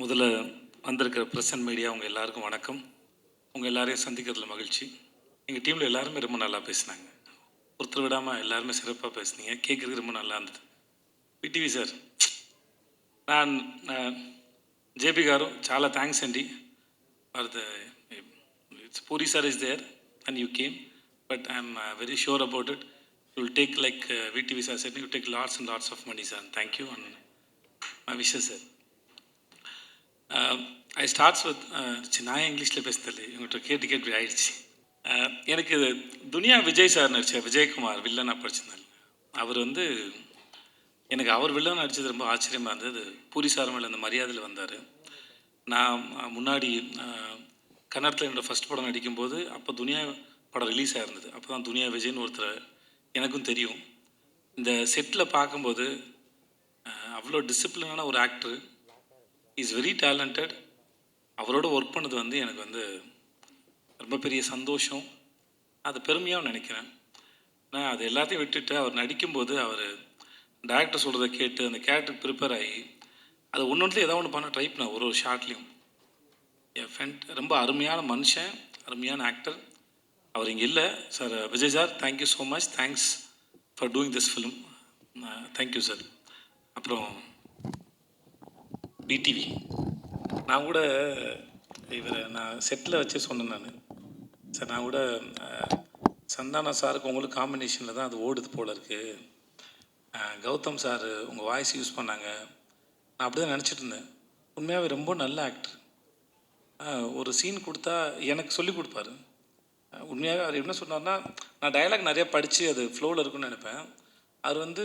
முதல்ல வந்திருக்கிற press and media உங்கள் எல்லாருக்கும் வணக்கம். உங்கள் எல்லாரையும் சந்திக்கிறதுல மகிழ்ச்சி. எங்கள் டீமில் எல்லாருமே ரொம்ப நல்லா பேசினாங்க. ஒருத்தர் விடாமல் எல்லாருமே சிறப்பாக பேசுனீங்க. கேட்குறதுக்கு ரொம்ப நல்லா இருந்தது. పిటివి సార్, நான் జేపీ గారు చాలా థ్యాంక్స్ అండి for the Puri sir is there and you came, but I'm very sure about it you will take like VTV sir set, you take lots and lots of money sir. Thank you and my wishes sir. I starts with நான் இங்கிலீஷில் பேசுனதில்லை, இவங்கள்ட்ட கேட்டு கேட்டு ஆயிடுச்சு. எனக்கு துனியா Vijay sir நடித்த விஜயகுமார் வில்லனாக படிச்சிருந்தார். அவர் வந்து எனக்கு அவர் வில்லன் நடித்தது ரொம்ப ஆச்சரியமாக இருந்தது. பூரி சார் மேலே அந்த மரியாதையில் வந்தார். நான் முன்னாடி கன்னடத்தில் என்னோடய ஃபஸ்ட் படம் நடிக்கும்போது அப்போ துனியா படம் ரிலீஸ் ஆகிருந்தது. அப்போ தான் துனியா விஜய்னு ஒருத்தர் எனக்கும் தெரியும். இந்த செட்டில் பார்க்கும்போது அவ்வளோ டிசிப்ளினான ஒரு ஆக்டர், இஸ் வெரி டேலண்டட். அவரோட ஒர்க் பண்ணது வந்து எனக்கு வந்து ரொம்ப பெரிய சந்தோஷம், அது பெருமையாகவும் நினைக்கிறேன். நான் அது எல்லாத்தையும் விட்டுட்டு அவர் நடிக்கும்போது அவர் டேரக்டர் சொல்கிறத கேட்டு அந்த கேரக்டருக்கு ப்ரிப்பேர் ஆகி அது ஒன்றுலேயும் ஏதாவது ஒன்று பண்ண ட்ரை பண்ண ஒரு ஷார்ட்லேயும் என் ஃப்ரெண்ட் ரொம்ப அருமையான மனுஷன், அருமையான ஆக்டர். அவர் இங்கே இல்லை sir. Vijay sir, thank you so much, thanks for doing this film. Thank you sir. அப்புறம் பிடிவி, நான் கூட இவரை நான் செட்டில் வச்சு சொன்னேன். சார், நான் கூட சந்தானா சாருக்கு உங்களுக்கு காம்பினேஷனில் தான் அது ஓடுது போல் இருக்குது. கௌதம் சார் உங்கள் வாய்ஸ் யூஸ் பண்ணாங்க, நான் அப்படி தான் நினச்சிட்டு இருந்தேன். உண்மையாகவே ரொம்ப நல்ல ஆக்டர். ஒரு சீன் கொடுத்தா எனக்கு சொல்லி கொடுப்பாரு. உண்மையாகவே அவர் என்ன சொன்னார்னா, நான் டயலாக் நிறையா படித்து அது ஃப்ளோவில் இருக்குன்னு நினைப்பேன். அவர் வந்து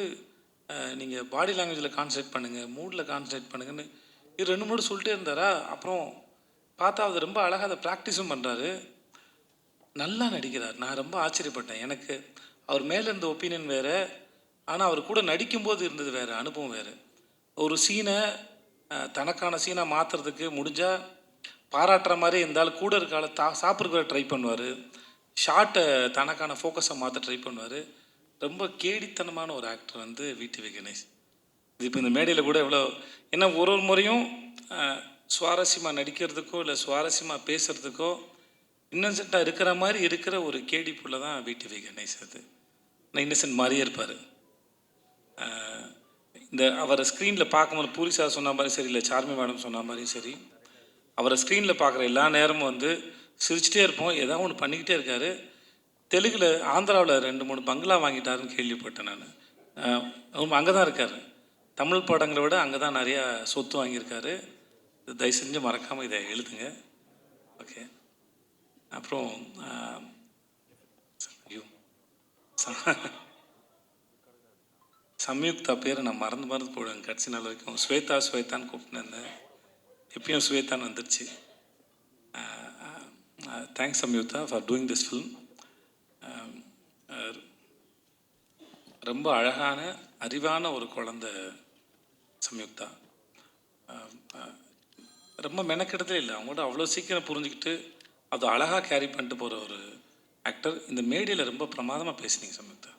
நீங்கள் பாடி லாங்குவேஜில் கான்சன்ட்ரேட் பண்ணுங்கள், மூடில் கான்சன்ட்ரேட் பண்ணுங்கன்னு இது 2-3 சொல்லிட்டே இருந்தாரா. அப்புறம் பார்த்தா அது ரொம்ப அழகாக அதை ப்ராக்டிஸும் பண்ணுறாரு, நல்லா நடிக்கிறார். நான் ரொம்ப ஆச்சரியப்பட்டேன். எனக்கு அவர் மேலே இருந்த ஒப்பீனியன் வேறு, ஆனால் அவர் கூட நடிக்கும்போது இருந்தது வேறு, அனுபவம் வேறு. ஒரு சீனை தனக்கான சீனாக மாற்றுறதுக்கு முடிஞ்சால் பாராட்டுற மாதிரி இருந்தாலும் கூட இருக்கால சாப்பிட்ற ட்ரை பண்ணுவார், ஷார்ட்டை தனக்கான ஃபோக்கஸை மாற்ற ட்ரை பண்ணுவார். ரொம்ப கேடித்தனமான ஒரு ஆக்டர் வந்து விடிவி கணேஷ். இது இப்போ இந்த மேடையில் கூட எவ்வளோ, ஏன்னா ஒரு ஒரு முறையும் சுவாரஸ்யமாக நடிக்கிறதுக்கோ இல்லை சுவாரஸ்யமாக பேசுகிறதுக்கோ இன்னசென்ட்டாக இருக்கிற மாதிரி இருக்கிற ஒரு கேடி புள்ள தான் விடிவி கணேஷ். அது நான் இன்னசென்ட் மாதிரியே இருப்பார். இந்த அவரை ஸ்க்ரீனில் பார்க்கும்போது பூரி சார் சொன்ன மாதிரி சரி, இல்லை சார்மி மேடம் சொன்ன மாதிரியும் சரி, அவரை ஸ்க்ரீனில் பார்க்குற எல்லா நேரமும் வந்து சிரிச்சிட்டே இருப்போம், ஏதாவது ஒன்று பண்ணிக்கிட்டே இருக்கார். தெலுங்கில் ஆந்திராவில் 2-3 பங்களா வாங்கிட்டாருன்னு கேள்விப்பட்டேன் நான். அங்கே தான் இருக்கார். தமிழ் படங்களை விட அங்கே தான் நிறையா சொத்து வாங்கியிருக்காரு. தயவு செஞ்சு மறக்காமல் இதை எழுதுங்க. ஓகே. அப்புறம் ஐயோ, சம்யுக்தா பேரை நான் மறந்து போடுவேன் கடைசி நாள் வரைக்கும். ஸ்வேதான்னு கூப்பிட்டுருந்தேன், எப்பயும் ஸ்வேதான்னு வந்துருச்சு. Thanks Samyuktha for doing this film. ரொம்ப அழகான அறிவான ஒரு குழந்தை சம்யுக்தா. ரொம்ப மெனக்கெடுதலே இல்லை, அவங்களோட அவ்வளோ சீக்கிரம் புரிஞ்சுக்கிட்டு அது அழகாக கேரி பண்ணிட்டு போகிற ஒரு ஆக்டர். இந்த மேடையில் ரொம்ப பிரமாதமாக பேசுனீங்க சம்யுக்தா,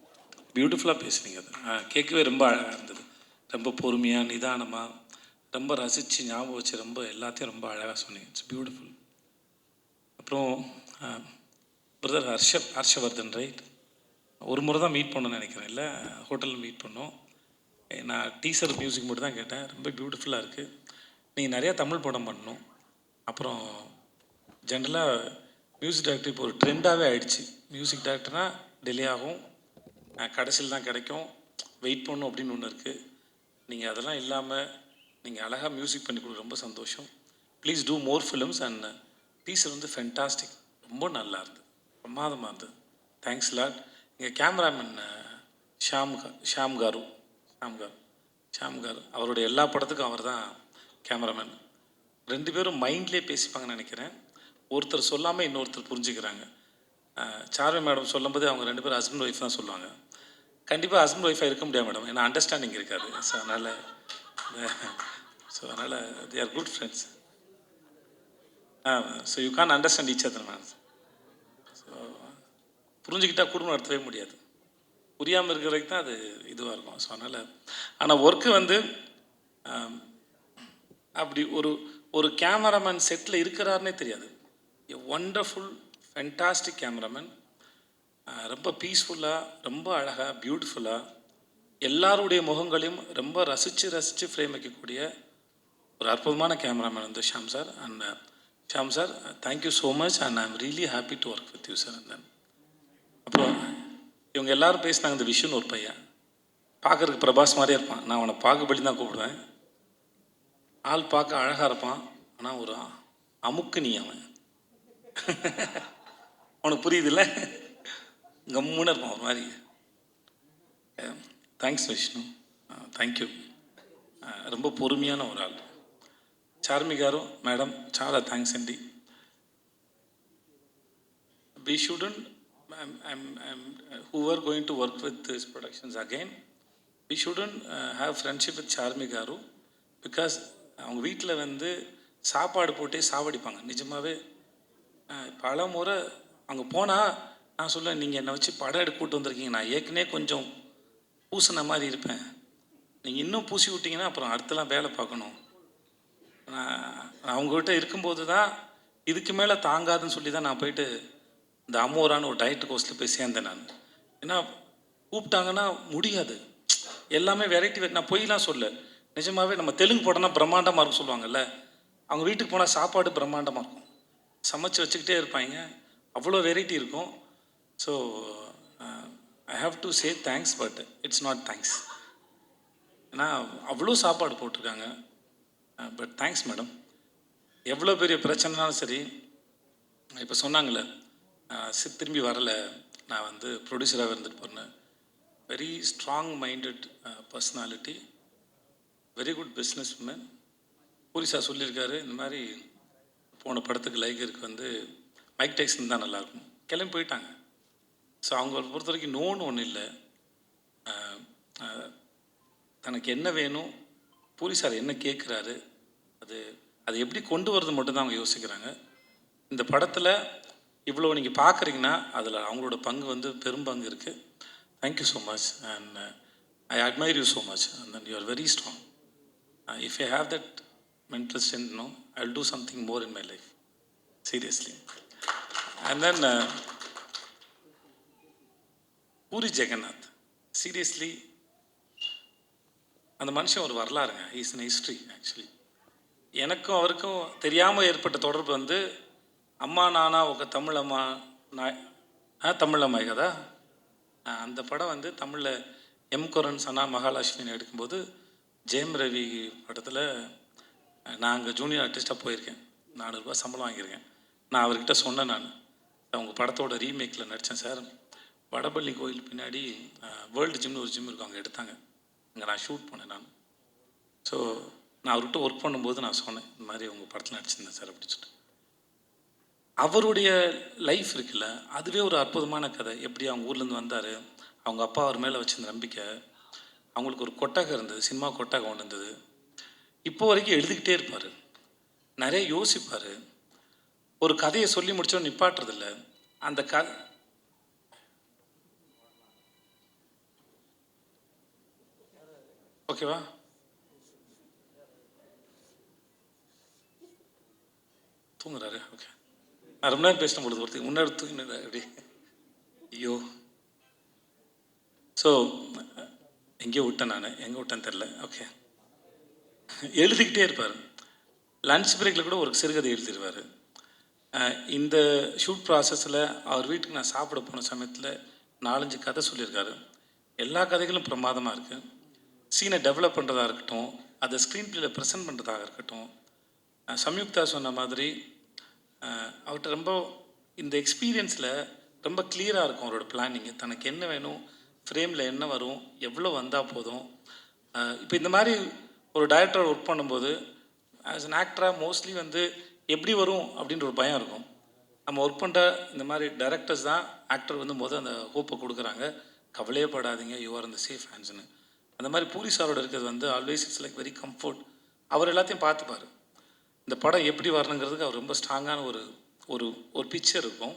பியூட்டிஃபுல்லாக பேசுனீங்க. அது கேட்கவே ரொம்ப அழகாக இருந்தது. ரொம்ப பொறுமையாக நிதானமாக ரொம்ப ரசித்து ஞாபகம் வச்சு ரொம்ப எல்லாத்தையும் ரொம்ப அழகாக சொன்னீங்க. It's beautiful. அப்புறம் பிரதர் ஹர்ஷவர்தன், ரைட்? ஒரு முறை தான் மீட் பண்ணணும்னு நினைக்கிறேன், இல்லை ஹோட்டலில் மீட் பண்ணோம். நான் டீசர் மியூசிக் மட்டும் தான் கேட்டேன். ரொம்ப பியூட்டிஃபுல்லாக இருக்குது. நீங்கள் நிறையா தமிழ் படம் பண்ணணும். அப்புறம் ஜென்ரலாக மியூசிக் டைரக்டர் இப்போ ஒரு ட்ரெண்டாகவே ஆகிடுச்சு. மியூசிக் டைரக்டர்னால் டிலே ஆகும், கடைசியில் தான் கிடைக்கும், வெயிட் பண்ணணும் அப்படின்னு ஒன்று இருக்குது. நீங்கள் அதெல்லாம் இல்லாமல் நீங்கள் அழகாக மியூசிக் பண்ணி கொடுக்க ரொம்ப சந்தோஷம். Please do more films. And teaser வந்து ஃபென்டாஸ்டிக், ரொம்ப நல்லா இருந்தது, பிரமாதமாக இருந்தது. Thanks lot. எங்கள் கேமராமேன் ஷாம் காரு அவருடைய எல்லா படத்துக்கும் அவர் தான் கேமராமேன். 2 பேரும் மைண்ட்லேயே பேசிப்பாங்கன்னு நினைக்கிறேன். ஒருத்தர் சொல்லாமல் இன்னொருத்தர் புரிஞ்சுக்கிறாங்க. சார்மி மேடம் சொல்லும்போது அவங்க 2 பேரும் ஹஸ்பண்ட் ஒய்ஃப் தான் சொல்லுவாங்க. கண்டிப்பாக ஹஸ்பண்ட் ஒய்ஃபாக இருக்க முடியாது மேடம், ஏன்னா அண்டர்ஸ்டாண்டிங் இருக்காது. ஸோ அதனால் they are good friends. So you can understand each other ma'am. So புரிஞ்சுக்கிட்டால் குடும்பம் நடத்தவே முடியாது, புரியாமல் இருக்கிற வரைக்கும் தான் அது இதுவாக இருக்கும். ஸோ அதனால் ஆனால் ஒர்க்கு வந்து அப்படி ஒரு கேமராமேன் செட்டில் இருக்கிறாருன்னே தெரியாது. எ ஒண்டர்ஃபுல் ஃபென்டாஸ்டிக் கேமராமேன். ரொம்ப பீஸ்ஃபுல்லாக, ரொம்ப அழகாக, பியூட்டிஃபுல்லாக எல்லாருடைய முகங்களையும் ரொம்ப ரசித்து ஃப்ரேம் வைக்கக்கூடிய ஒரு அற்புதமான கேமராமேன் வந்து Sham sir. And Sham sir, thank you so much and I am really happy to work with you sir. அண்ட் அப்புறம் இவங்க எல்லாரும் பேசினாங்க. இந்த விஷுன்னு ஒரு பையன் பார்க்குறதுக்கு பிரபாஸ் மாதிரியே இருப்பான். நான் அவனை பாகுபலி தான் கூப்பிடுவேன். ஆள் பார்க்க அழகாக இருப்பான், ஆனால் ஒரு அமுக்கு நீ அவன். அவனுக்கு புரியுதுல்ல, கம்முன்னு இருப்பான் ஒரு மாதிரி. Thanks Vishnu, thank you. ரொம்ப பொறுமையான ஒரு ஆள். చార్మి గారు, మేడం చాలా థ్యాంక్స్ అండి. We shouldn't, who are going to work with these productions again, we shouldn't have friendship with Charmi గారు because அவங்க வீட்டில் வந்து சாப்பாடு போட்டே சாவடிப்பாங்க. நிஜமாகவே பல முறை அங்கே போனால் நான் சொல்லுவேன், நீங்கள் என்னை வச்சு படம் எடுக்க கூட்டு வந்திருக்கீங்க, நான் ஏற்கனவே கொஞ்சம் பூசின மாதிரி இருப்பேன், நீங்கள் இன்னும் பூசி விட்டிங்கன்னா அப்புறம் அடுத்தலாம் வேலை பார்க்கணும். நான் அவங்ககிட்ட இருக்கும்போது தான் இதுக்கு மேலே தாங்காதுன்னு சொல்லி தான் நான் போயிட்டு இந்த அமோரான ஒரு டயட் கோர்ஸில் போய் சேர்ந்தேன் நான். ஏன்னா கூப்பிட்டாங்கன்னா முடியாது, எல்லாமே வெரைட்டி. நான் பொய்லாம் சொல்ல, நிஜமாகவே நம்ம தெலுங்கு படம்னா பிரம்மாண்டமாக இருக்கும் சொல்லுவாங்கல்ல, அவங்க வீட்டுக்கு போனால் சாப்பாடு பிரம்மாண்டமாக இருக்கும், சமைச்சு வச்சுக்கிட்டே இருப்பாங்க, அவ்வளோ வெரைட்டி இருக்கும். So I have to say thanks, but it's not thanks. ஏன்னா அவ்வளோ சாப்பாடு போட்டிருக்காங்க. But thanks madam. எவ்வளோ பெரிய பிரச்சனைனாலும் சரி, இப்போ சொன்னாங்களே திரும்பி வரலை, நான் வந்து ப்ரொடியூசராக இருந்துட்டு போனேன். Very strong minded personality, very good business woman. Puri sir சொல்லியிருக்காரு, இந்த மாதிரி போன படத்துக்கு லைகருக்கு வந்து மைக் டைசன் தான் நல்லாயிருக்கும், கிளம்பி போயிட்டாங்க. ஸோ அவங்கள பொறுத்த வரைக்கும் நோன்னு ஒன்றும் இல்லை. தனக்கு என்ன வேணும், பூரி சார் என்ன கேட்குறாரு, அது எப்படி கொண்டு வரது மட்டும்தான் அவங்க யோசிக்கிறாங்க. இந்த படத்தில் இவ்வளோ நீங்கள் பார்க்குறீங்கன்னா அதில் அவங்களோட பங்கு வந்து பெரும்பங்கு இருக்குது. Thank you so much and I admire you so much and then you are very strong. If I have that mental strength, no, I will do something more in my life, seriously. And then Puri Jagannath, seriously அந்த மனுஷன் ஒரு வரலாறுங்க. Is an history actually. எனக்கும் அவருக்கும் தெரியாமல் ஏற்பட்ட தொடர்பு வந்து அம்மா நானா ఒక தமிழம்மா தமிழம்மாய் கதா, அந்த படம் வந்து தமிழில் எம் குரன் சனா மகாலட்சுமின்னு எடுக்கும்போது ஜெயம் ரவி படத்தில் நான் அங்கே ஜூனியர் ஆர்டிஸ்ட்டாக போயிருக்கேன். 400 ரூபா சம்பளம் வாங்கியிருக்கேன். நான் அவர்கிட்ட சொன்னேன், நான் உங்கள் படத்தோட ரீமேக்கில் நடித்தேன் சார், வடபள்ளி கோயில் பின்னாடி வேர்ல்டு ஜிம்னு ஒரு ஜிம் இருக்கும், அங்கே எடுத்தாங்க, அங்கே நான் ஷூட் பண்ணேன் நான். ஸோ நான் அவர்கிட்ட ஒர்க் பண்ணும்போது நான் சொன்னேன், இந்த மாதிரி உங்கள் படத்தில் நடிச்சிருந்தேன் சார் அப்படின்னு சொல்லிட்டு. அவருடைய லைஃப் இருக்குல்ல, அதுவே ஒரு அற்புதமான கதை. எப்படி அவங்க ஊர்லேருந்து வந்தார், அவங்க அப்பா அவர் மேலே வச்சிருந்த நம்பிக்கை, அவங்களுக்கு ஒரு கொட்டகை இருந்தது, சினிமா கொட்டகை ஒன்று இருந்தது. இப்போ வரைக்கும் எழுதிக்கிட்டே இருப்பார், நிறைய யோசிப்பார், ஒரு கதையை சொல்லி முடிச்சோம் நிப்பாட்டுறதில்ல. அந்த ஓகேவா, தூங்குறாரு, ஓகே. நான் ரொம்ப நேரம் பேசின பொழுது ஒருத்தருக்கு முன்னாடி தூங்கினது அப்படி, ஐயோ. ஸோ எங்கேயோ விட்டேன், நான் எங்கே விட்டேன்னு தெரில. ஓகே, எழுதிக்கிட்டே இருப்பார். லன்ச் பிரேக்கில் கூட ஒரு சிறுகதை எழுதிடுவார். இந்த ஷூட் ப்ராசஸில் அவர் வீட்டுக்கு நான் சாப்பிட போன சமயத்தில் 4-5 கதை சொல்லியிருக்காரு. எல்லா கதைகளும் பிரமாதமாக இருக்குது. சீனை டெவலப் பண்ணுறதா இருக்கட்டும், அதை ஸ்க்ரீன் பிளேயில் ப்ரெசென்ட் பண்ணுறதாக இருக்கட்டும். சம்யுக்தா சொன்ன மாதிரி அவர்கிட்ட ரொம்ப இந்த எக்ஸ்பீரியன்ஸில் ரொம்ப கிளியராக இருக்கும் அவரோட பிளானிங்கு. தனக்கு என்ன வேணும், ஃப்ரேமில் என்ன வரும், எவ்வளோ வந்தால் போதும். இப்போ இந்த மாதிரி ஒரு டைரக்டர் ஒர்க் பண்ணும்போது ஆஸ் அன் ஆக்டராக மோஸ்ட்லி வந்து எப்படி வரும் அப்படின்ற ஒரு பயம் இருக்கும். நம்ம ஒர்க் பண்ணுற இந்த மாதிரி டைரக்டர்ஸ் தான் ஆக்டர் வந்து அந்த ஹோப்பை கொடுக்குறாங்க, கவலையே படாதீங்க, யூ ஆர் இந்த சேஃப் ஹேண்ட்ஸ்னு. அந்த மாதிரி பூரி சாரோட இருக்கிறது வந்து always it's like very comfort. அவர் எல்லாத்தையும் பார்த்துப்பார். இந்த படம் எப்படி வரணுங்கிறதுக்கு அவர் ரொம்ப ஸ்ட்ராங்கான ஒரு ஒரு ஒரு பிக்சர் இருக்கும்.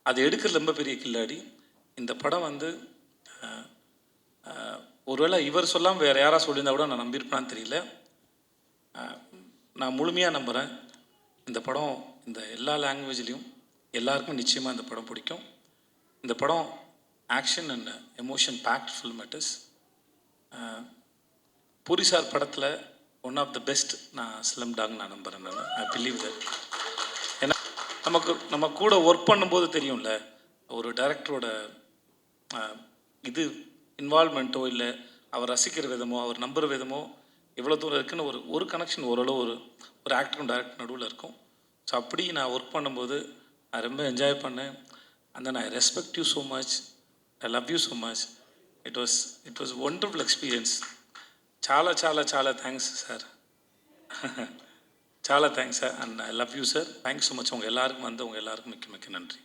அது எடுக்கிறது ரொம்ப பெரிய கில்லாடி. இந்த படம் வந்து ஒருவேளை இவர் சொல்லாமல் வேறு யாராவது சொல்லியிருந்தா கூட நான் நம்பியிருப்பேன்னு தெரியல. நான் முழுமையாக நம்புகிறேன் இந்த படம் இந்த எல்லா லாங்குவேஜ்லேயும் எல்லாருக்கும் நிச்சயமாக இந்த படம் பிடிக்கும். இந்த படம் action and emotion packed film it is. Puri sir படத்தில் ஒன் ஆஃப் த பெஸ்ட் நான் ஸ்லம் டாக் நான் நம்புகிறேன். I believe that. ஏன்னா நம்ம கூட ஒர்க் பண்ணும்போது தெரியும்ல ஒரு டைரக்டரோட இது இன்வால்மெண்ட்டோ இல்லை அவர் ரசிக்கிற விதமோ அவர் நம்புகிற விதமோ எவ்வளோ தூரம் இருக்குன்னு ஒரு கனெக்ஷன் ஓரளவு ஒரு ஆக்டரும் டைரக்டர் நடுவில் இருக்கும். ஸோ அப்படி நான் ஒர்க் பண்ணும்போது நான் ரொம்ப என்ஜாய் பண்ணேன். And then I respect you so much, I love you so much. It was wonderful experience. చాలా చాలా చాలా థ్యాంక్స్ సార్. చాలా thanks sir and I love you sir. Thanks so much. உங்கள் எல்லாருக்கும் உங்கள் எல்லாருக்கும் மிக்க மிக்க நன்றி.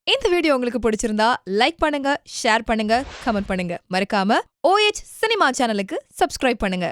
இந்த வீடியோ உங்களுக்கு பிடிச்சிருந்தா லைக் பண்ணுங்க, ஷேர் பண்ணுங்க, கமெண்ட் பண்ணுங்க. மறக்காம OH சினிமா சேனலுக்கு சப்ஸ்கிரைப் பண்ணுங்க.